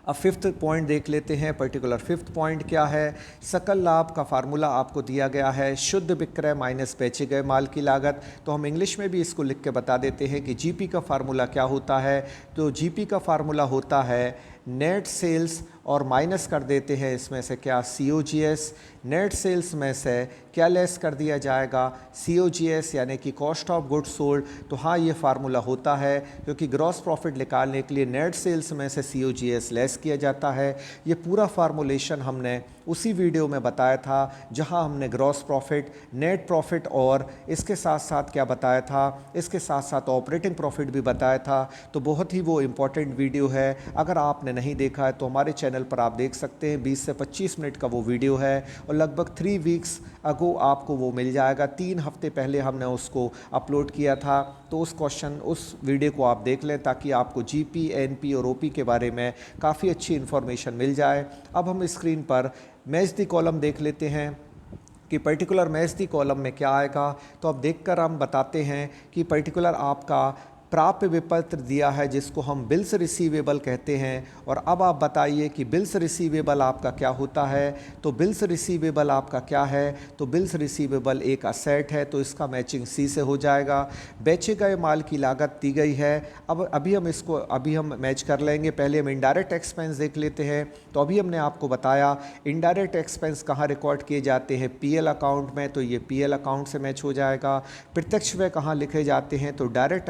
[SPEAKER 1] अब 5th पॉइंट देख लेते हैं, पर्टिकुलर 5th पॉइंट क्या है। सकल लाभ का फार्मूला आपको दिया गया है, शुद्ध विक्रय माइनस बेचे गए माल की लागत। तो हम इंग्लिश में भी इसको लिख के बता देते हैं कि जीपी का फार्मूला क्या होता है। तो जीपी का फार्मूला होता है नेट सेल्स, और माइनस कर देते हैं इसमें से क्या, सीओजीएस। नेट सेल्स में से क्या लेस कर दिया जाएगा, सीओजीएस, यानी कि कॉस्ट ऑफ गुड्स सोल्ड। तो हाँ, ये फार्मूला होता है, क्योंकि ग्रॉस प्रॉफिट निकालने के लिए नेट सेल्स में से सीओजीएस लेस किया जाता है। ये पूरा फार्मूलेशन हमने उसी वीडियो में बताया था, जहां हमने ग्रॉस प्रॉफिट, नेट प्रॉफिट और इसके साथ साथ क्या बताया था, इसके साथ साथ ऑपरेटिंग प्रॉफिट भी बताया था। तो बहुत ही वो इम्पॉर्टेंट वीडियो है, अगर आपने नहीं देखा है तो हमारे चैनल पर आप देख सकते हैं। 20 से 25 मिनट का वो वीडियो है, और लगभग 3 वीक्स अगो आपको वो मिल जाएगा। 3 हफ्ते पहले हमने उसको अपलोड किया था। तो उस वीडियो को आप देख लें, ताकि आपको जीपी, एनपी और ओपी के बारे में काफ़ी अच्छी इन्फॉर्मेशन मिल जाए। अब हम स्क्रीन पर मैच दी कॉलम देख लेते हैं कि पर्टिकुलर मैच दी कॉलम में क्या आएगा। तो अब देखकर हम बताते हैं कि पर्टिकुलर आपका प्राप्य विपत्र दिया है जिसको हम बिल्स रिसीवेबल कहते हैं। और अब आप बताइए कि बिल्स रिसीवेबल आपका क्या होता है। तो बिल्स रिसीवेबल आपका क्या है, तो बिल्स रिसीवेबल एक असेट है, तो इसका मैचिंग सी से हो जाएगा। बेचे गए माल की लागत दी गई है। अब अभी हम मैच कर लेंगे। पहले हम इनडायरेक्ट एक्सपेंस देख लेते हैं। तो अभी हमने आपको बताया इनडायरेक्ट एक्सपेंस कहाँ रिकॉर्ड किए जाते हैं, पीएल अकाउंट में, तो ये पीएल अकाउंट से मैच हो जाएगा। प्रत्यक्ष व्यय कहाँ लिखे जाते हैं, तो डायरेक्ट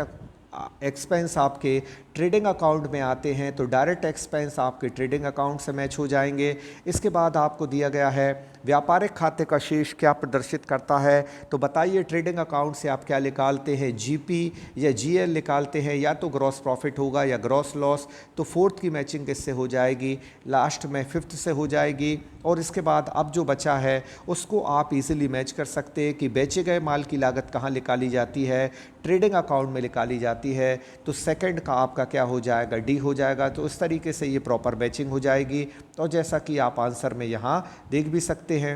[SPEAKER 1] एक्सपेंस आपके ट्रेडिंग अकाउंट में आते हैं, तो डायरेक्ट एक्सपेंस आपके ट्रेडिंग अकाउंट से मैच हो जाएंगे। इसके बाद आपको दिया गया है व्यापारिक खाते का शेष क्या प्रदर्शित करता है। तो बताइए ट्रेडिंग अकाउंट से आप क्या निकालते हैं, जीपी या जीएल निकालते हैं, या तो ग्रॉस प्रॉफिट होगा या ग्रॉस लॉस। तो फोर्थ की मैचिंग किससे हो जाएगी, लास्ट में फिफ्थ से हो जाएगी। और इसके बाद अब जो बचा है उसको आप इजीली मैच कर सकते हैं कि बेचे गए माल की लागत कहाँ निकाली जाती है, ट्रेडिंग अकाउंट में निकाली जाती है। तो सेकंड का आपका क्या हो जाएगा, डी हो जाएगा। तो इस तरीके से ये प्रॉपर मैचिंग हो जाएगी। तो जैसा कि आप आंसर में यहाँ देख भी सकते हैं।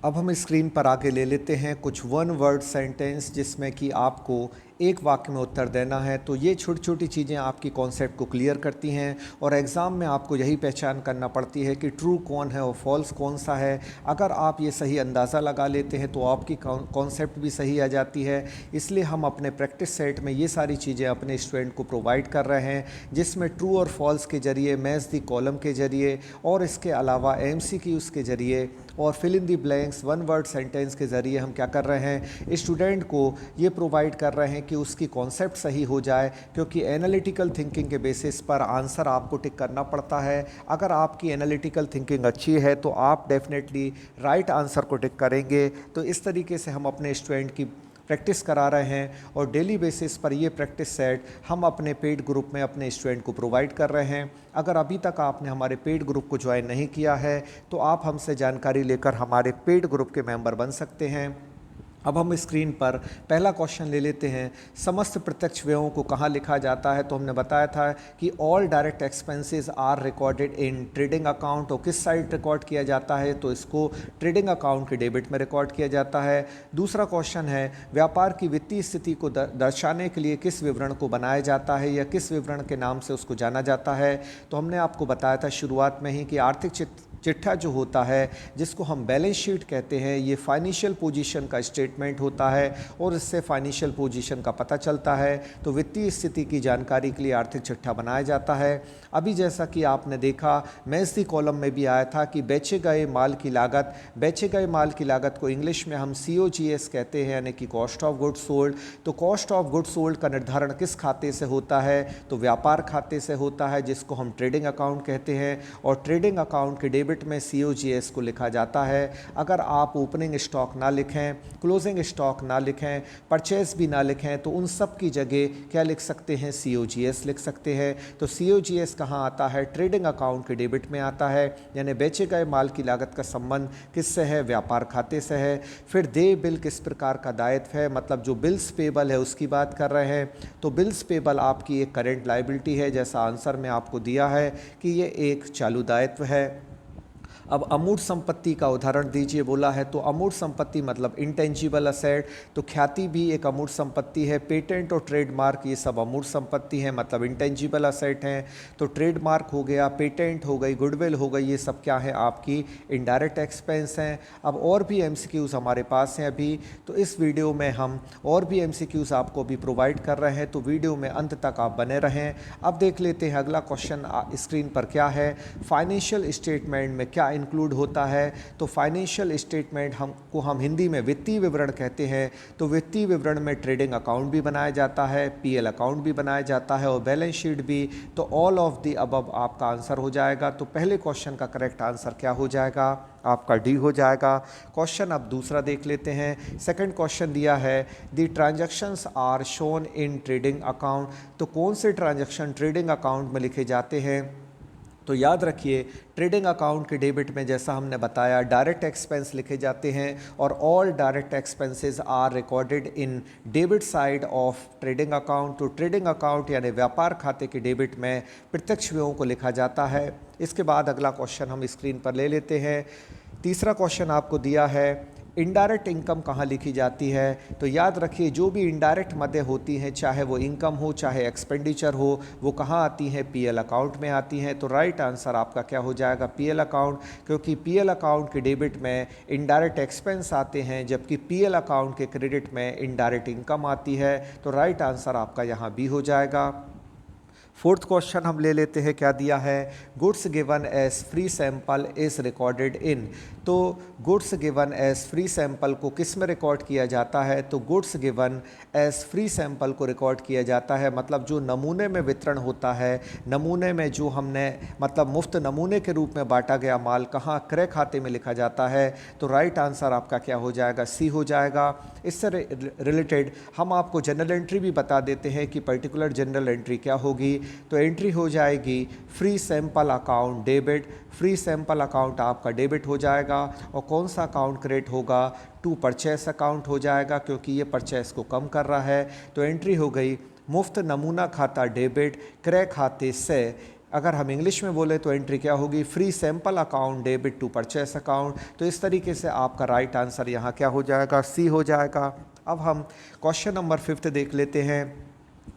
[SPEAKER 1] अब हम स्क्रीन पर आगे ले लेते हैं कुछ वन वर्ड सेंटेंस जिसमें कि आपको एक वाक्य में उत्तर देना है। तो ये छोटी छोटी चीज़ें आपकी कॉन्सेप्ट को क्लियर करती हैं और एग्ज़ाम में आपको यही पहचान करना पड़ती है कि ट्रू कौन है और फॉल्स कौन सा है। अगर आप ये सही अंदाज़ा लगा लेते हैं तो आपकी कॉन्सेप्ट भी सही आ जाती है। इसलिए हम अपने प्रैक्टिस सेट में ये सारी चीज़ें अपने स्टूडेंट को प्रोवाइड कर रहे हैं, जिसमें ट्रू और फॉल्स के ज़रिए, मैच दी कॉलम के ज़रिए, और इसके अलावा MCQs के ज़रिए और fill in the blanks one word sentence के ज़रिए हम क्या कर रहे हैं, स्टूडेंट को ये प्रोवाइड कर रहे हैं कि उसकी कॉन्सेप्ट सही हो जाए। क्योंकि एनालिटिकल थिंकिंग के बेसिस पर आंसर आपको टिक करना पड़ता है। अगर आपकी एनालिटिकल थिंकिंग अच्छी है तो आप डेफिनेटली राइट आंसर को टिक करेंगे। तो इस तरीके से हम अपने स्टूडेंट की प्रैक्टिस करा रहे हैं और डेली बेसिस पर ये प्रैक्टिस सेट हम अपने पेड ग्रुप में अपने स्टूडेंट को प्रोवाइड कर रहे हैं। अगर अभी तक आपने हमारे पेड ग्रुप को ज्वाइन नहीं किया है तो आप हमसे जानकारी लेकर हमारे पेड ग्रुप के मेंबर बन सकते हैं। अब हम स्क्रीन पर पहला क्वेश्चन ले लेते हैं। समस्त प्रत्यक्ष व्ययों को कहाँ लिखा जाता है। तो हमने बताया था कि all direct expenses are recorded in trading account. और किस साइड रिकॉर्ड किया जाता है, तो इसको ट्रेडिंग अकाउंट के डेबिट में रिकॉर्ड किया जाता है। दूसरा क्वेश्चन है व्यापार की वित्तीय स्थिति को दर्शाने के लिए किस विवरण को बनाया जाता है या किस विवरण के नाम से उसको जाना जाता है। तो हमने आपको बताया था शुरुआत में ही कि आर्थिक चिट्ठा जो होता है, जिसको हम बैलेंस शीट कहते हैं, ये फाइनेंशियल पोजीशन का स्टेटमेंट होता है और इससे फाइनेंशियल पोजीशन का पता चलता है। तो वित्तीय स्थिति की जानकारी के लिए आर्थिक चिट्ठा बनाया जाता है। अभी जैसा कि आपने देखा मैच दी कॉलम में भी आया था कि बेचे गए माल की लागत को इंग्लिश में हम COGS कहते हैं, यानी कि कॉस्ट ऑफ गुड्स सोल्ड। तो कॉस्ट ऑफ गुड्स सोल्ड का निर्धारण किस खाते से होता है, तो व्यापार खाते से होता है, जिसको हम ट्रेडिंग अकाउंट कहते हैं। और ट्रेडिंग अकाउंट के डेबिट में COGS को लिखा जाता है। अगर आप ओपनिंग स्टॉक ना लिखें, क्लोजिंग स्टॉक ना लिखें, परचेज भी ना लिखें, तो उन सब की जगह क्या लिख सकते हैं, COGS लिख सकते हैं। तो COGS कहाँ आता है, ट्रेडिंग अकाउंट के डेबिट में आता है। यानी बेचे गए माल की लागत का संबंध किससे है, व्यापार खाते से है। फिर देय बिल किस प्रकार का दायित्व है, मतलब जो बिल्स पेबल है उसकी बात कर रहे हैं। तो बिल्स पेबल आपकी एक करेंट लायबिलिटी है, जैसा आंसर में आपको दिया है कि ये एक चालू दायित्व है। अब अमूर्त संपत्ति का उदाहरण दीजिए बोला है, तो अमूर्त संपत्ति मतलब इंटेंजिबल असेट। तो ख्याति भी एक अमूर्त संपत्ति है। पेटेंट और ट्रेडमार्क ये सब अमूर्त संपत्ति है, मतलब इंटेंजिबल असेट हैं। तो ट्रेडमार्क हो गया, पेटेंट हो गई, गुडविल हो गई, ये सब क्या है, आपकी इनडायरेक्ट एक्सपेंस हैं। अब और भी MCQs हमारे पास हैं अभी, तो इस वीडियो में हम और भी MCQs आपको भी प्रोवाइड कर रहे हैं, तो वीडियो में अंत तक आप बने रहें। अब देख लेते हैं अगला क्वेश्चन स्क्रीन पर क्या है। फाइनेंशियल स्टेटमेंट में क्या इंक्लूड होता है। तो फाइनेंशियल स्टेटमेंट हम हिंदी में वित्तीय विवरण कहते हैं। तो वित्तीय विवरण में ट्रेडिंग अकाउंट भी बनाया जाता है, PL अकाउंट भी बनाया जाता है और बैलेंस शीट भी। तो ऑल ऑफ द अबव आपका आंसर हो जाएगा। तो पहले क्वेश्चन का करेक्ट आंसर क्या हो जाएगा, आपका डी हो जाएगा। क्वेश्चन अब दूसरा देख लेते हैं। सेकंड क्वेश्चन दिया है the transactions are shown in trading account. तो कौन से ट्रांजैक्शन ट्रेडिंग अकाउंट में लिखे जाते हैं। तो याद रखिए ट्रेडिंग अकाउंट के डेबिट में जैसा हमने बताया डायरेक्ट एक्सपेंस लिखे जाते हैं और all direct expenses are recorded in debit side of trading account. तो ट्रेडिंग अकाउंट यानी व्यापार खाते के डेबिट में प्रत्यक्ष व्ययों को लिखा जाता है। इसके बाद अगला क्वेश्चन हम स्क्रीन पर ले लेते हैं। तीसरा क्वेश्चन आपको दिया है इनडायरेक्ट इनकम कहाँ लिखी जाती है? तो याद रखिए जो भी इनडायरेक्ट मदें होती हैं, चाहे वो इनकम हो चाहे एक्सपेंडिचर हो, वो कहाँ आती हैं? पीएल अकाउंट में आती हैं। तो राइट आंसर आपका क्या हो जाएगा? पीएल अकाउंट, क्योंकि पीएल अकाउंट के डेबिट में इनडायरेक्ट एक्सपेंस आते हैं जबकि पीएल अकाउंट के क्रेडिट में इनडायरेक्ट इनकम आती है। तो राइट आंसर आपका यहाँ बी हो जाएगा। फोर्थ क्वेश्चन हम ले लेते हैं, क्या दिया है? Goods given as free sample is recorded in. तो goods given as free sample को किस में रिकॉर्ड किया जाता है? तो goods given as free sample को रिकॉर्ड किया जाता है, मतलब जो नमूने में वितरण होता है, नमूने में जो हमने मतलब मुफ्त नमूने के रूप में बांटा गया माल कहाँ? क्रय खाते में लिखा जाता है। तो राइट आंसर आपका क्या हो जाएगा? सी हो जाएगा। इससे रिलेटेड हम आपको जनरल एंट्री भी बता देते हैं कि पर्टिकुलर जनरल एंट्री क्या होगी। तो एंट्री हो जाएगी free sample account debit. Free sample account आपका डेबिट हो जाएगा और कौन सा अकाउंट क्रेडिट होगा? टू परचेस अकाउंट हो जाएगा, क्योंकि ये परचेस को कम कर रहा है। तो एंट्री हो गई मुफ्त नमूना खाता डेबिट क्रय खाते से। अगर हम इंग्लिश में बोले तो एंट्री क्या होगी? Free sample account debit to purchase account. तो इस तरीके से आपका राइट आंसर यहाँ क्या हो जाएगा? सी हो जाएगा। अब हम क्वेश्चन नंबर 5 देख लेते हैं।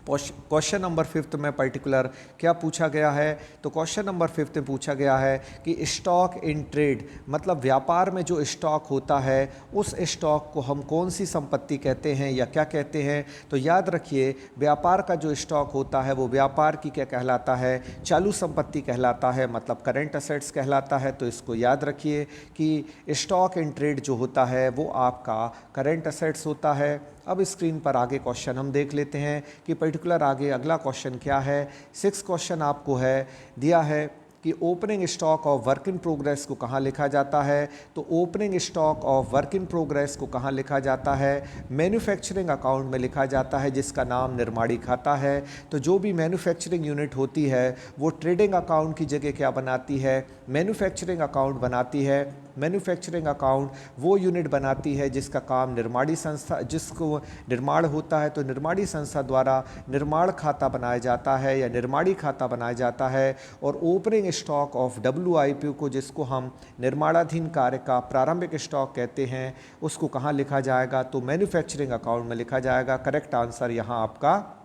[SPEAKER 1] क्वेश्चन नंबर 5 में पर्टिकुलर क्या पूछा गया है? तो क्वेश्चन नंबर 5 में पूछा गया है कि स्टॉक इन ट्रेड, मतलब व्यापार में जो स्टॉक होता है उस स्टॉक को हम कौन सी संपत्ति कहते हैं या क्या कहते हैं? तो याद रखिए व्यापार का जो स्टॉक होता है वो व्यापार की क्या कहलाता है? चालू संपत्ति कहलाता है, मतलब करेंट असेट्स कहलाता है। तो इसको याद रखिए कि स्टॉक इन ट्रेड जो होता है वो आपका करेंट असेट्स होता है। अब स्क्रीन पर आगे क्वेश्चन हम देख लेते हैं कि पर्टिकुलर आगे अगला क्वेश्चन क्या है। 6 क्वेश्चन आपको है दिया है कि opening stock of work in progress को कहाँ लिखा जाता है? तो opening stock of work in progress को कहाँ लिखा जाता है? मैन्युफैक्चरिंग अकाउंट में लिखा जाता है जिसका नाम निर्माणी खाता है। तो जो भी मैन्युफैक्चरिंग यूनिट होती है वो ट्रेडिंग अकाउंट की जगह क्या बनाती है? मैन्युफैक्चरिंग अकाउंट बनाती है। मैन्युफैक्चरिंग अकाउंट वो यूनिट बनाती है जिसका काम निर्माणी संस्था, जिसको निर्माण होता है तो निर्माणी संस्था द्वारा निर्माण खाता बनाया जाता है या निर्माणी खाता बनाया जाता है। और ओपनिंग स्टॉक ऑफ WIP को, जिसको हम निर्माणाधीन कार्य का प्रारंभिक स्टॉक कहते हैं, उसको कहाँ लिखा जाएगा? तो मैन्युफैक्चरिंग अकाउंट में लिखा जाएगा। करेक्ट आंसर यहाँ आपका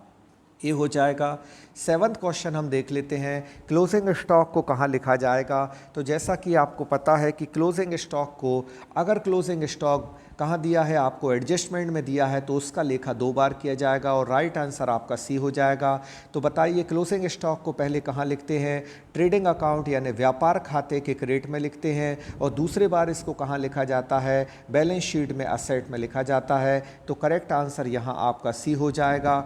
[SPEAKER 1] ये हो जाएगा। 7th क्वेश्चन हम देख लेते हैं, क्लोजिंग स्टॉक को कहाँ लिखा जाएगा? तो जैसा कि आपको पता है कि क्लोजिंग स्टॉक को, अगर क्लोजिंग स्टॉक कहाँ दिया है आपको? एडजस्टमेंट में दिया है, तो उसका लेखा 2 बार किया जाएगा और राइट आंसर आपका सी हो जाएगा। तो बताइए क्लोजिंग स्टॉक को पहले कहाँ लिखते हैं? ट्रेडिंग अकाउंट यानी व्यापार खाते के क्रेडिट में लिखते हैं और दूसरे बार इसको कहाँ लिखा जाता है? बैलेंस शीट में असेट में लिखा जाता है। तो करेक्ट आंसर यहाँ आपका सी हो जाएगा।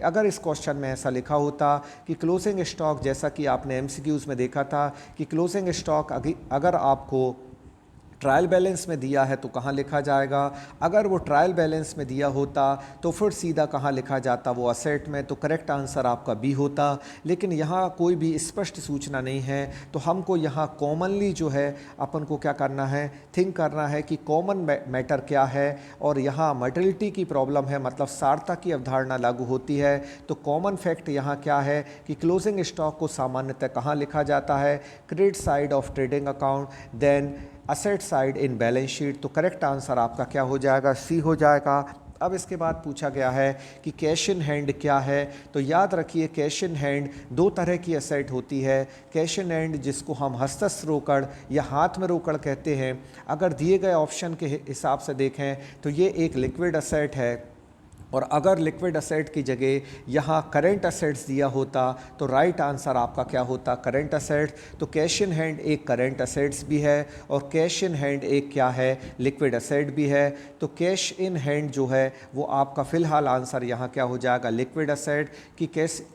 [SPEAKER 1] अगर इस क्वेश्चन में ऐसा लिखा होता कि क्लोजिंग स्टॉक, जैसा कि आपने MCQs में देखा था कि क्लोजिंग स्टॉक अगर आपको ट्रायल बैलेंस में दिया है तो कहाँ लिखा जाएगा? अगर वो ट्रायल बैलेंस में दिया होता तो फिर सीधा कहाँ लिखा जाता? वो असेट में। तो करेक्ट आंसर आपका बी होता। लेकिन यहाँ कोई भी स्पष्ट सूचना नहीं है, तो हमको यहाँ कॉमनली जो है अपन को क्या करना है? थिंक करना है कि कॉमन मैटर क्या है। और यहाँ मटेरियलिटी की प्रॉब्लम है, मतलब सारता की अवधारणा लागू होती है। तो कॉमन फैक्ट यहाँ क्या है कि क्लोजिंग स्टॉक को सामान्यतः कहाँ लिखा जाता है? Credit side of trading account, then asset side in balance sheet. तो करेक्ट आंसर आपका क्या हो जाएगा? सी हो जाएगा। अब इसके बाद पूछा गया है कि कैश इन हैंड क्या है? तो याद रखिए कैश इन हैंड 2 तरह की असेट होती है। कैश इन हैंड जिसको हम हस्तस्थ रोकड़ या हाथ में रोकड़ कहते हैं, अगर दिए गए ऑप्शन के हिसाब से देखें तो ये एक लिक्विड असेट है। और अगर लिक्विड असेट की जगह यहाँ करेंट असेट्स दिया होता तो राइट आंसर आपका क्या होता? Current assets. तो कैश इन हैंड एक करेंट असेट्स भी है और कैश इन हैंड एक क्या है? लिक्विड असेट भी है। तो कैश इन हैंड जो है वो आपका फ़िलहाल आंसर यहाँ क्या हो जाएगा? Liquid asset. कि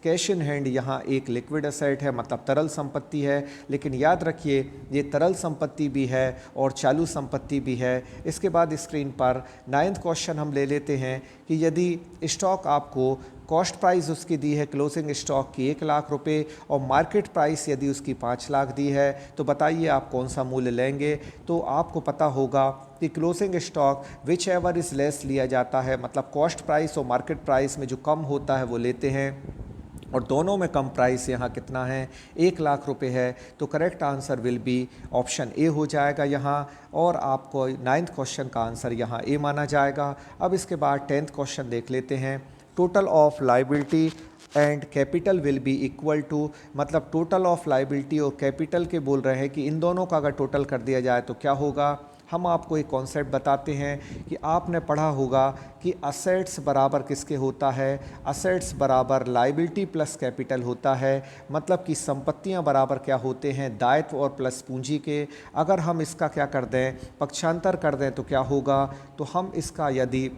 [SPEAKER 1] कैश इन हैंड यहाँ एक लिक्विड असेट है, मतलब तरल संपत्ति है। लेकिन याद रखिए ये तरल संपत्ति भी है और चालू संपत्ति भी है। इसके बाद स्क्रीन पर 9th क्वेश्चन हम ले लेते हैं कि यदि स्टॉक आपको कॉस्ट प्राइस उसकी दी है क्लोजिंग स्टॉक की 1 लाख रुपए और मार्केट प्राइस यदि उसकी 5 लाख दी है, तो बताइए आप कौन सा मूल्य लेंगे? तो आपको पता होगा कि closing stock which ever is less लिया जाता है, मतलब कॉस्ट प्राइस और मार्केट प्राइस में जो कम होता है वो लेते हैं। और दोनों में कम प्राइस यहाँ कितना है, 1 लाख रुपए है। तो correct answer will be option A हो जाएगा यहाँ, और आपको 9th क्वेश्चन का आंसर यहाँ ए माना जाएगा। अब इसके बाद 10th क्वेश्चन देख लेते हैं। Total of liability and capital will be equal to, मतलब टोटल ऑफ लाइबिलिटी और कैपिटल के बोल रहे हैं कि इन दोनों का अगर टोटल कर दिया जाए तो क्या होगा। हम आपको एक कॉन्सेप्ट बताते हैं कि आपने पढ़ा होगा कि असेट्स बराबर किसके होता है, असेट्स बराबर लाइबिलिटी प्लस कैपिटल होता है। मतलब कि संपत्तियां बराबर क्या होते हैं, दायित्व और प्लस पूंजी के। अगर हम इसका क्या कर दें, पक्षांतर कर दें तो क्या होगा, तो हम इसका यदि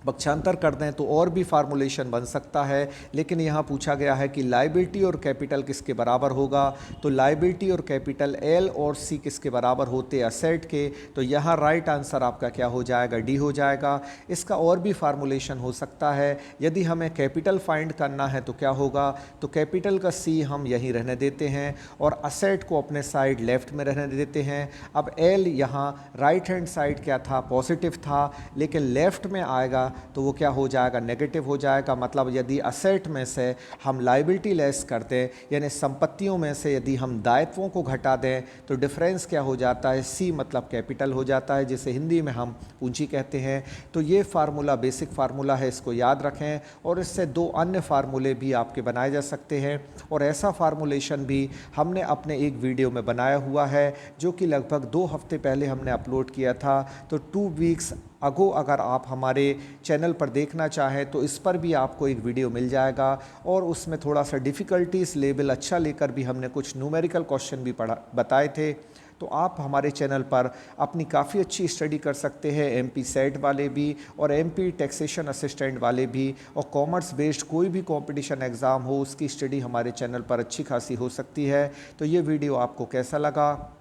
[SPEAKER 1] पक्षांतर कर दें तो और भी फार्मूलेशन बन सकता है, लेकिन यहाँ पूछा गया है कि लाइबिलिटी और कैपिटल किसके बराबर होगा। तो लाइबिलिटी और कैपिटल एल और सी किसके बराबर होते, असेट के। तो यहाँ राइट आंसर आपका क्या हो जाएगा, डी हो जाएगा। इसका और भी फार्मूलेशन हो सकता है, यदि हमें कैपिटल फाइंड करना है तो क्या होगा, तो कैपिटल का सी हम यहीं रहने देते हैं और असेट को अपने साइड लेफ्ट में रहने देते हैं। अब एल यहाँ राइट हैंड साइड क्या था, पॉजिटिव था, लेकिन लेफ्ट में आएगा तो वो क्या हो जाएगा, नेगेटिव हो जाएगा। मतलब यदि असेट में से हम लाइबिलिटी लेस करते हैं, यानी संपत्तियों में से यदि हम दायित्वों को घटा दें तो डिफरेंस क्या हो जाता है, सी मतलब कैपिटल हो जाता है, जिसे हिंदी में हम पूंजी कहते हैं। तो ये फार्मूला बेसिक फार्मूला है, इसको याद रखें। और इससे दो अन्य फार्मूले भी आपके बनाए जा सकते हैं, और ऐसा फार्मूलेशन भी हमने अपने एक वीडियो में बनाया हुआ है जो कि लगभग 2 हफ्ते पहले हमने अपलोड किया था। तो 2 वीक्स अगो अगर आप हमारे चैनल पर देखना चाहें तो इस पर भी आपको एक वीडियो मिल जाएगा, और उसमें थोड़ा सा डिफ़िकल्टीज लेवल अच्छा लेकर भी हमने कुछ न्यूमेरिकल क्वेश्चन भी बताए थे। तो आप हमारे चैनल पर अपनी काफ़ी अच्छी स्टडी कर सकते हैं, एमपी सेट वाले भी और एमपी टैक्सेशन असिस्टेंट वाले भी, और कॉमर्स बेस्ड कोई भी कंपटीशन एग्ज़ाम हो उसकी स्टडी हमारे चैनल पर अच्छी खासी हो सकती है। तो ये वीडियो आपको कैसा लगा,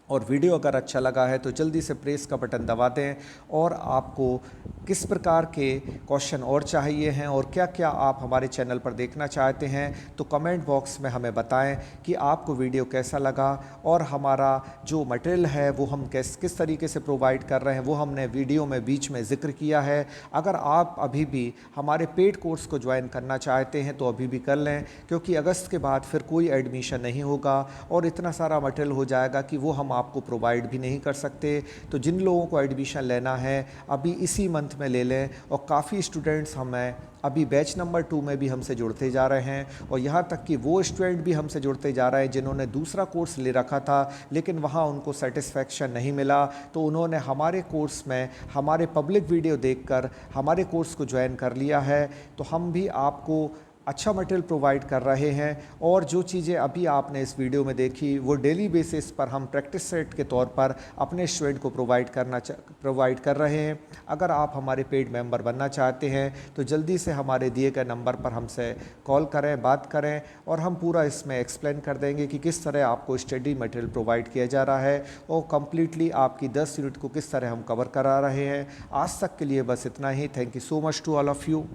[SPEAKER 1] और वीडियो अगर अच्छा लगा है तो जल्दी से प्रेस का बटन दबा दें। और आपको किस प्रकार के क्वेश्चन और चाहिए हैं और क्या क्या आप हमारे चैनल पर देखना चाहते हैं तो कमेंट बॉक्स में हमें बताएं कि आपको वीडियो कैसा लगा। और हमारा जो मटेरियल है वो हम किस तरीके से प्रोवाइड कर रहे हैं वो हमने वीडियो में बीच में ज़िक्र किया है। अगर आप अभी भी हमारे पेड कोर्स को ज्वाइन करना चाहते हैं तो अभी भी कर लें, क्योंकि अगस्त के बाद फिर कोई एडमिशन नहीं होगा और इतना सारा मटेरियल हो जाएगा कि वो हम आपको प्रोवाइड भी नहीं कर सकते। तो जिन लोगों को एडमिशन लेना है अभी इसी मंथ में ले लें, और काफ़ी स्टूडेंट्स हमें अभी बैच नंबर 2 में भी हमसे जुड़ते जा रहे हैं, और यहाँ तक कि वो स्टूडेंट भी हमसे जुड़ते जा रहे हैं जिन्होंने दूसरा कोर्स ले रखा था लेकिन वहाँ उनको सेटिस्फैक्शन नहीं मिला, तो उन्होंने हमारे कोर्स में हमारे पब्लिक वीडियो देखकर हमारे कोर्स को ज्वाइन कर लिया है। तो हम भी आपको अच्छा मटेरियल प्रोवाइड कर रहे हैं, और जो चीज़ें अभी आपने इस वीडियो में देखी वो डेली बेसिस पर हम प्रैक्टिस सेट के तौर पर अपने स्टूडेंट को प्रोवाइड कर रहे हैं। अगर आप हमारे पेड मेंबर बनना चाहते हैं तो जल्दी से हमारे दिए गए नंबर पर हमसे कॉल करें, बात करें, और हम पूरा इसमें एक्सप्लेन कर देंगे कि किस तरह आपको स्टडी मटेरियल प्रोवाइड किया जा रहा है और कम्प्लीटली आपकी 10 यूनिट को किस तरह हम कवर करा रहे हैं। आज तक के लिए बस इतना ही। Thank you so much to all of you.